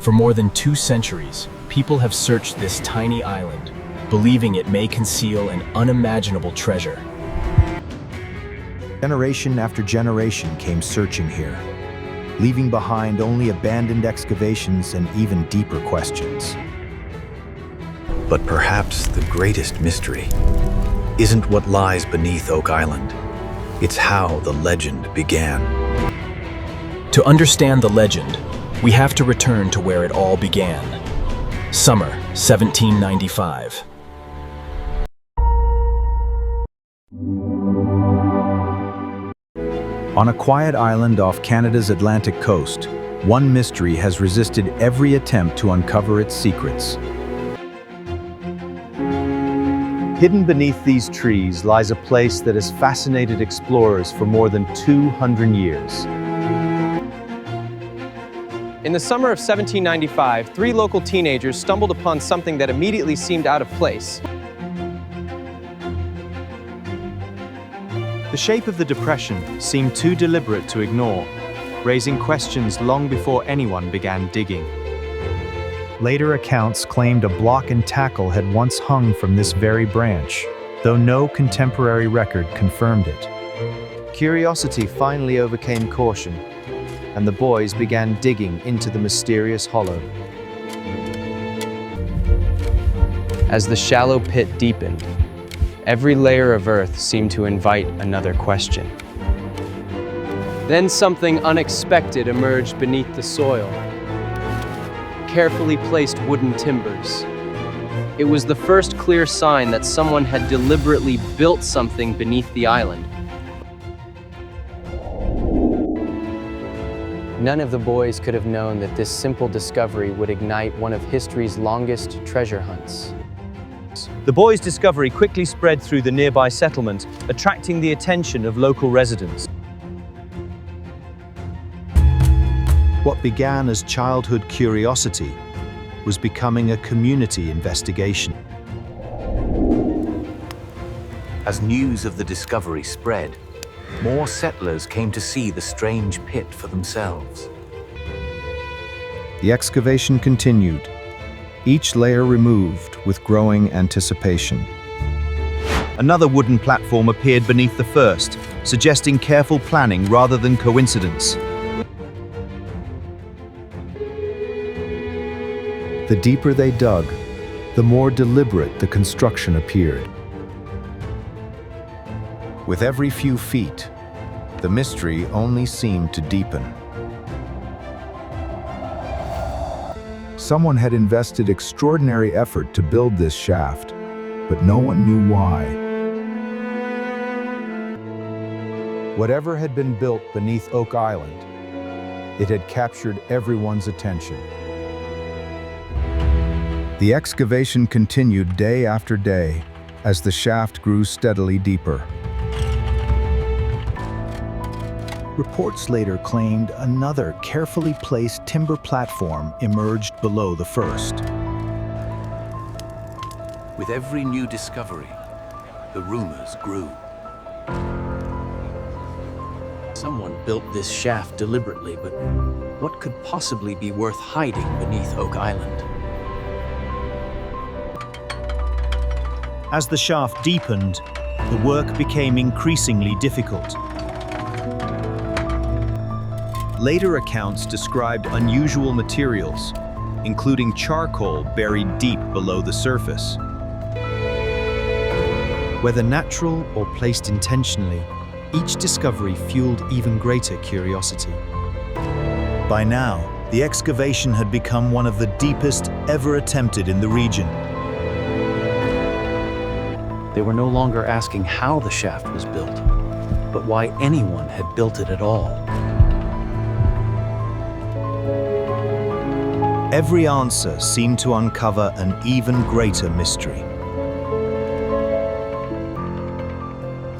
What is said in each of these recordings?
For more than 2 centuries, people have searched this tiny island, believing it may conceal an unimaginable treasure. Generation after generation came searching here, leaving behind only abandoned excavations and even deeper questions. But perhaps the greatest mystery isn't what lies beneath Oak Island. It's how the legend began. To understand the legend, we have to return to where it all began. Summer 1795. On a quiet island off Canada's Atlantic coast, one mystery has resisted every attempt to uncover its secrets. Hidden beneath these trees lies a place that has fascinated explorers for more than 200 years. In the summer of 1795, 3 local teenagers stumbled upon something that immediately seemed out of place. The shape of the depression seemed too deliberate to ignore, raising questions long before anyone began digging. Later accounts claimed a block and tackle had once hung from this very branch, though no contemporary record confirmed it. Curiosity finally overcame caution, and the boys began digging into the mysterious hollow. As the shallow pit deepened, every layer of earth seemed to invite another question. Then something unexpected emerged beneath the soil. Carefully placed wooden timbers. It was the first clear sign that someone had deliberately built something beneath the island. None of the boys could have known that this simple discovery would ignite one of history's longest treasure hunts. The boys' discovery quickly spread through the nearby settlement, attracting the attention of local residents. What began as childhood curiosity was becoming a community investigation. As news of the discovery spread, more settlers came to see the strange pit for themselves. The excavation continued, each layer removed with growing anticipation. Another wooden platform appeared beneath the first, suggesting careful planning rather than coincidence. The deeper they dug, the more deliberate the construction appeared. With every few feet, the mystery only seemed to deepen. Someone had invested extraordinary effort to build this shaft, but no one knew why. Whatever had been built beneath Oak Island, it had captured everyone's attention. The excavation continued day after day as the shaft grew steadily deeper. Reports later claimed another carefully placed timber platform emerged below the first. With every new discovery, the rumors grew. Someone built this shaft deliberately, but what could possibly be worth hiding beneath Oak Island? As the shaft deepened, the work became increasingly difficult. Later accounts described unusual materials, including charcoal buried deep below the surface. Whether natural or placed intentionally, each discovery fueled even greater curiosity. By now, the excavation had become one of the deepest ever attempted in the region. They were no longer asking how the shaft was built, but why anyone had built it at all. Every answer seemed to uncover an even greater mystery.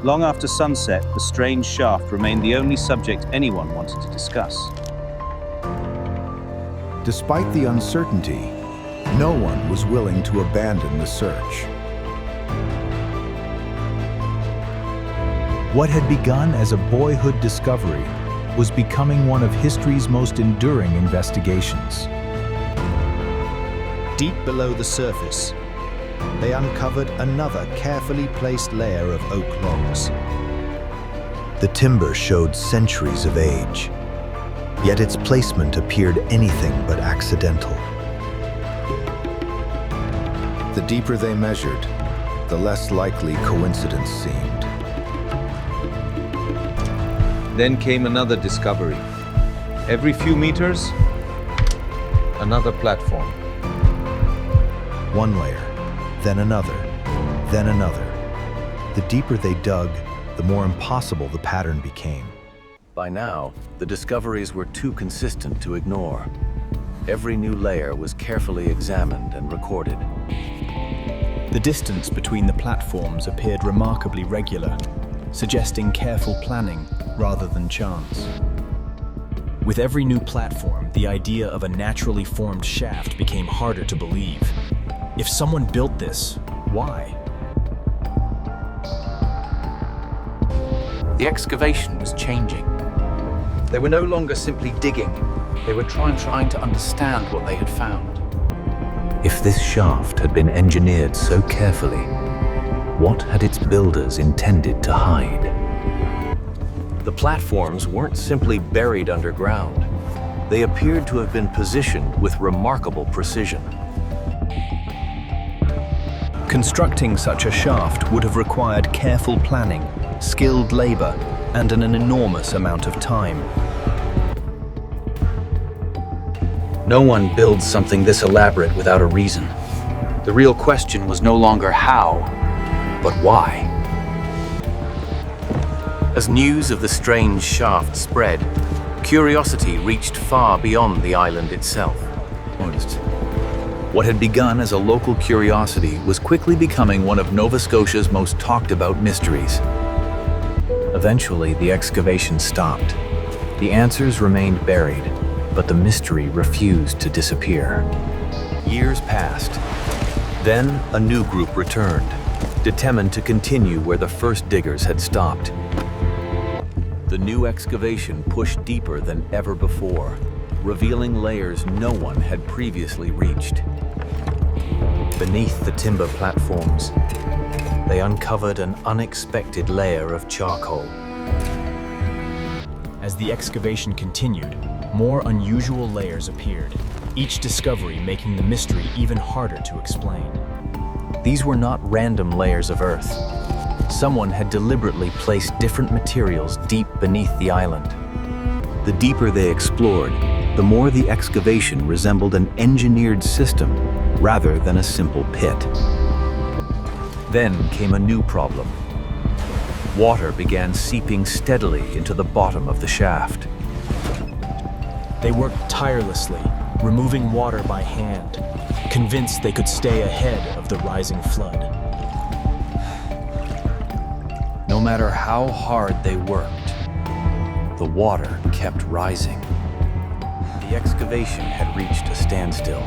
Long after sunset, the strange shaft remained the only subject anyone wanted to discuss. Despite the uncertainty, no one was willing to abandon the search. What had begun as a boyhood discovery was becoming one of history's most enduring investigations. deep below the surface, they uncovered another carefully placed layer of oak logs. The timber showed centuries of age, yet its placement appeared anything but accidental. The deeper they measured, the less likely coincidence seemed. Then came another discovery. Every few meters, another platform. One layer, then another, then another. The deeper they dug, the more impossible the pattern became. By now, the discoveries were too consistent to ignore. Every new layer was carefully examined and recorded. The distance between the platforms appeared remarkably regular, suggesting careful planning rather than chance. With every new platform, the idea of a naturally formed shaft became harder to believe. If someone built this, why? The excavation was changing. They were no longer simply digging. They were trying to understand what they had found. If this shaft had been engineered so carefully, what had its builders intended to hide? The platforms weren't simply buried underground. They appeared to have been positioned with remarkable precision. Constructing such a shaft would have required careful planning, skilled labor, and an enormous amount of time. No one builds something this elaborate without a reason. The real question was no longer how, but why. As news of the strange shaft spread, curiosity reached far beyond the island itself. What had begun as a local curiosity was quickly becoming one of Nova Scotia's most talked about mysteries. Eventually, the excavation stopped. The answers remained buried, but the mystery refused to disappear. Years passed. Then a new group returned, determined to continue where the first diggers had stopped. The new excavation pushed deeper than ever before, revealing layers no one had previously reached. Beneath the timber platforms, they uncovered an unexpected layer of charcoal. As the excavation continued, more unusual layers appeared, each discovery making the mystery even harder to explain. These were not random layers of earth. Someone had deliberately placed different materials deep beneath the island. The deeper they explored, the more the excavation resembled an engineered system rather than a simple pit. Then came a new problem. Water began seeping steadily into the bottom of the shaft. They worked tirelessly, removing water by hand, convinced they could stay ahead of the rising flood. No matter how hard they worked, the water kept rising. The excavation had reached a standstill.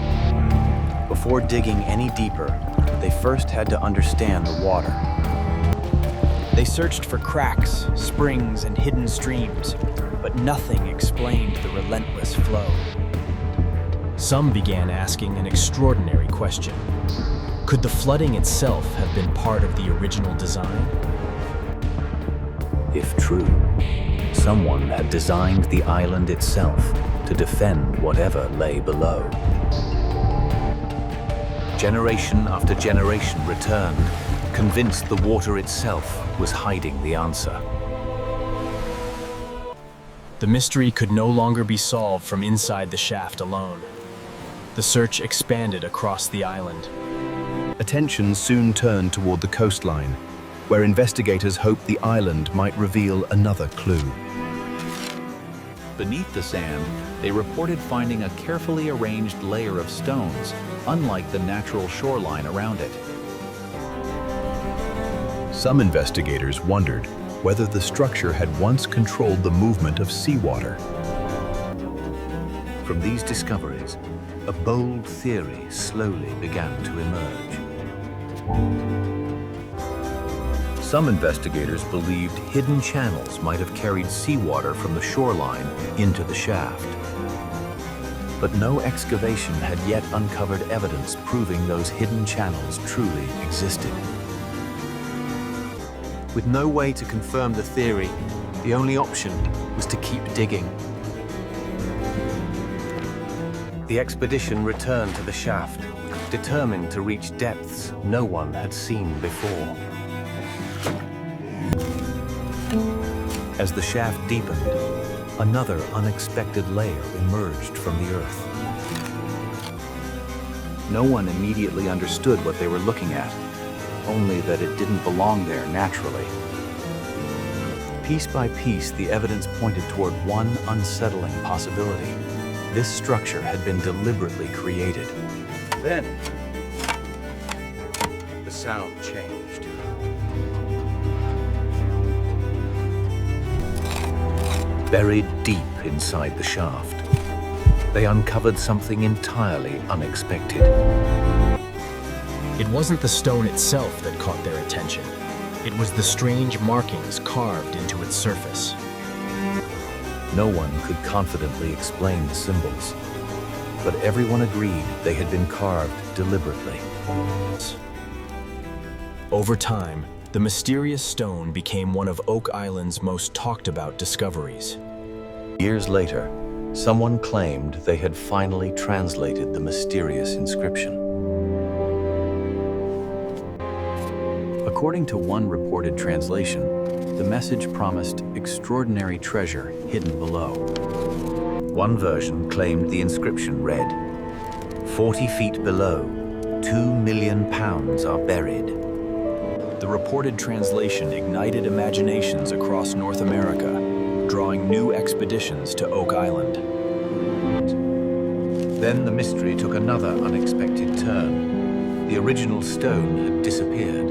Before digging any deeper, they first had to understand the water. They searched for cracks, springs, and hidden streams, but nothing explained the relentless flow. Some began asking an extraordinary question. Could the flooding itself have been part of the original design? If true, someone had designed the island itself to defend whatever lay below. Generation after generation returned, convinced the water itself was hiding the answer. The mystery could no longer be solved from inside the shaft alone. The search expanded across the island. Attention soon turned toward the coastline, where investigators hoped the island might reveal another clue. Beneath the sand, they reported finding a carefully arranged layer of stones, unlike the natural shoreline around it. Some investigators wondered whether the structure had once controlled the movement of seawater. From these discoveries, a bold theory slowly began to emerge. Some investigators believed hidden channels might have carried seawater from the shoreline into the shaft. But no excavation had yet uncovered evidence proving those hidden channels truly existed. With no way to confirm the theory, the only option was to keep digging. The expedition returned to the shaft, determined to reach depths no one had seen before. As the shaft deepened, another unexpected layer emerged from the earth. No one immediately understood what they were looking at, only that it didn't belong there naturally. Piece by piece, the evidence pointed toward one unsettling possibility. This structure had been deliberately created. Then, the sound changed. Buried deep inside the shaft, they uncovered something entirely unexpected. It wasn't the stone itself that caught their attention. It was the strange markings carved into its surface. No one could confidently explain the symbols, but everyone agreed they had been carved deliberately. Over time, the mysterious stone became one of Oak Island's most talked about discoveries. Years later, someone claimed they had finally translated the mysterious inscription. According to one reported translation, the message promised extraordinary treasure hidden below. One version claimed the inscription read, 40 feet below, 2 million pounds are buried. The reported translation ignited imaginations across North America, drawing new expeditions to Oak Island. Then the mystery took another unexpected turn. The original stone had disappeared.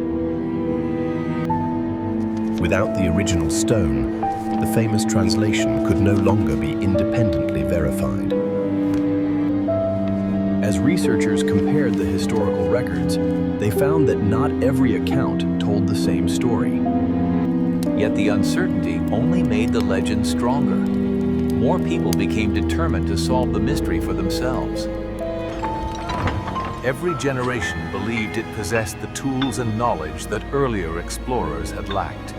Without the original stone, the famous translation could no longer be independently verified. As researchers compared the historical records, they found that not every account told the same story. Yet the uncertainty only made the legend stronger. More people became determined to solve the mystery for themselves. Every generation believed it possessed the tools and knowledge that earlier explorers had lacked.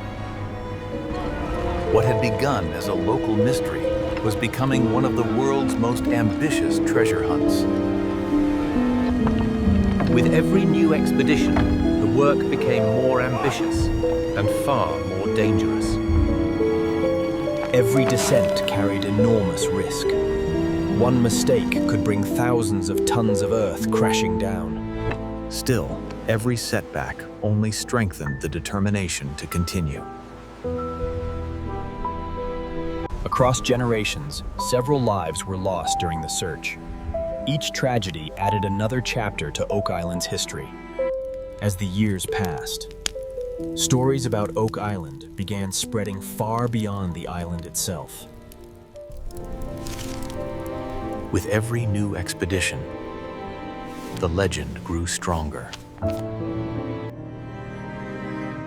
What had begun as a local mystery was becoming one of the world's most ambitious treasure hunts. With every new expedition, the work became more ambitious and far more dangerous. Every descent carried enormous risk. One mistake could bring thousands of tons of earth crashing down. Still, every setback only strengthened the determination to continue. Across generations, several lives were lost during the search. Each tragedy added another chapter to Oak Island's history. As the years passed, stories about Oak Island began spreading far beyond the island itself. With every new expedition, the legend grew stronger.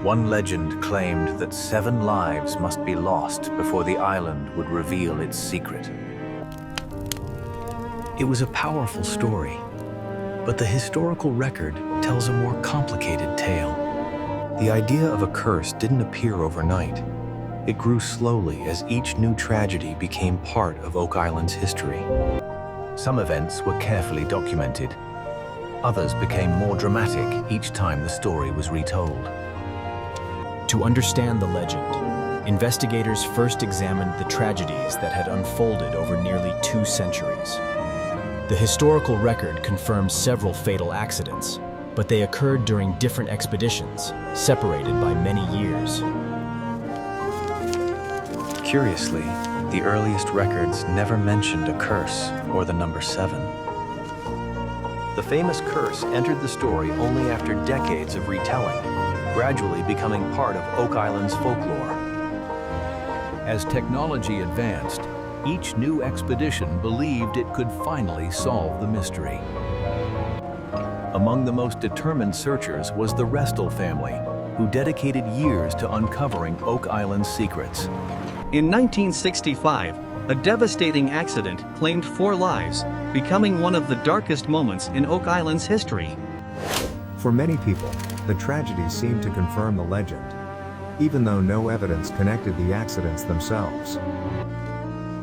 One legend claimed that 7 lives must be lost before the island would reveal its secret. It was a powerful story, but the historical record tells a more complicated tale. The idea of a curse didn't appear overnight. It grew slowly as each new tragedy became part of Oak Island's history. Some events were carefully documented. Others became more dramatic each time the story was retold. To understand the legend, investigators first examined the tragedies that had unfolded over nearly 2 centuries. The historical record confirms several fatal accidents, but they occurred during different expeditions, separated by many years. Curiously, the earliest records never mentioned a curse or the number 7. The famous curse entered the story only after decades of retelling, gradually becoming part of Oak Island's folklore. As technology advanced, each new expedition believed it could finally solve the mystery. Among the most determined searchers was the Restel family, who dedicated years to uncovering Oak Island's secrets. In 1965, a devastating accident claimed 4 lives, becoming one of the darkest moments in Oak Island's history. For many people, the tragedy seemed to confirm the legend, even though no evidence connected the accidents themselves.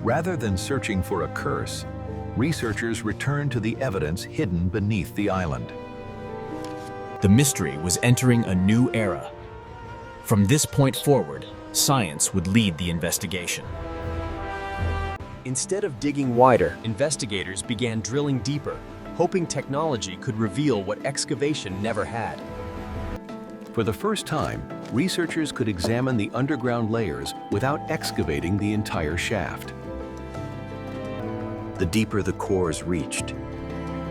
Rather than searching for a curse, researchers returned to the evidence hidden beneath the island. The mystery was entering a new era. From this point forward, science would lead the investigation. Instead of digging wider, investigators began drilling deeper, hoping technology could reveal what excavation never had. For the first time, researchers could examine the underground layers without excavating the entire shaft. The deeper the cores reached,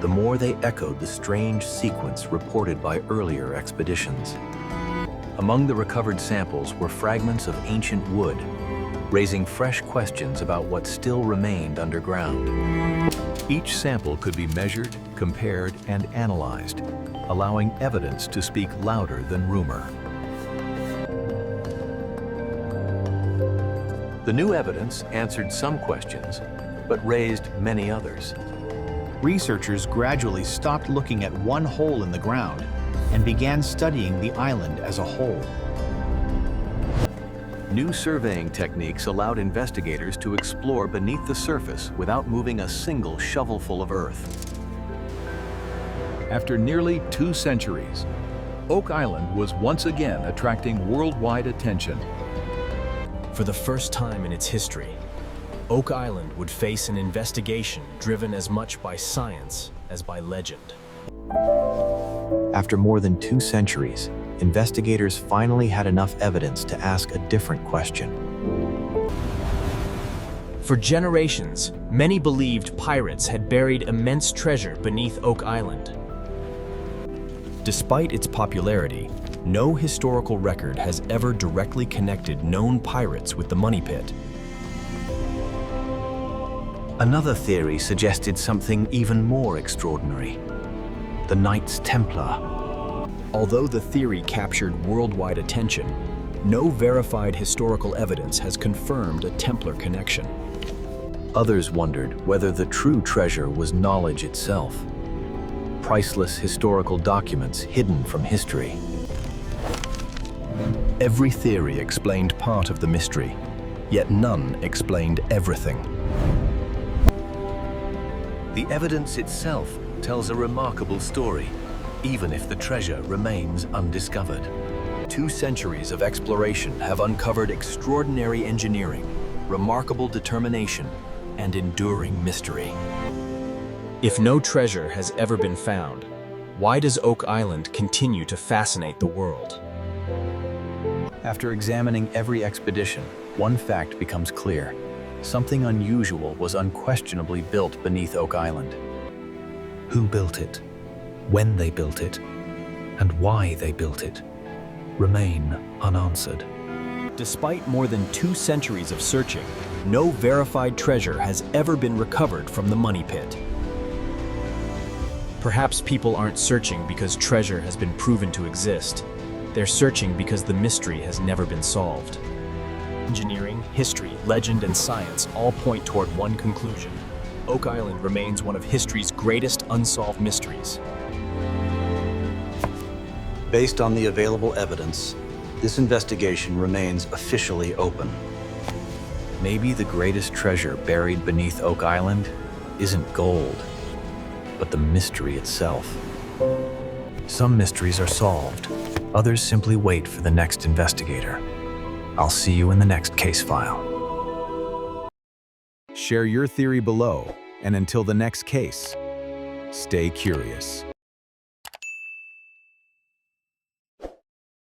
the more they echoed the strange sequence reported by earlier expeditions. Among the recovered samples were fragments of ancient wood, raising fresh questions about what still remained underground. Each sample could be measured, compared, and analyzed, allowing evidence to speak louder than rumor. The new evidence answered some questions, but raised many others. Researchers gradually stopped looking at one hole in the ground and began studying the island as a whole. New surveying techniques allowed investigators to explore beneath the surface without moving a single shovelful of earth. After nearly 2 centuries, Oak Island was once again attracting worldwide attention. For the first time in its history, Oak Island would face an investigation driven as much by science as by legend. After more than 2 centuries, investigators finally had enough evidence to ask a different question. For generations, many believed pirates had buried immense treasure beneath Oak Island. Despite its popularity, no historical record has ever directly connected known pirates with the money pit. Another theory suggested something even more extraordinary: the Knights Templar. Although the theory captured worldwide attention, no verified historical evidence has confirmed a Templar connection. Others wondered whether the true treasure was knowledge itself, priceless historical documents hidden from history. Every theory explained part of the mystery, yet none explained everything. The evidence itself tells a remarkable story, even if the treasure remains undiscovered. 2 centuries of exploration have uncovered extraordinary engineering, remarkable determination, and enduring mystery. If no treasure has ever been found, why does Oak Island continue to fascinate the world? After examining every expedition, one fact becomes clear. Something unusual was unquestionably built beneath Oak Island. Who built it? When they built it? And why they built it? Remain unanswered. Despite more than 2 centuries of searching, no verified treasure has ever been recovered from the money pit. Perhaps people aren't searching because treasure has been proven to exist. They're searching because the mystery has never been solved. Engineering, history, legend, and science all point toward one conclusion. Oak Island remains one of history's greatest unsolved mysteries. Based on the available evidence, this investigation remains officially open. Maybe the greatest treasure buried beneath Oak Island isn't gold, but the mystery itself. Some mysteries are solved, others simply wait for the next investigator. I'll see you in the next case file. Share your theory below, and until the next case, stay curious.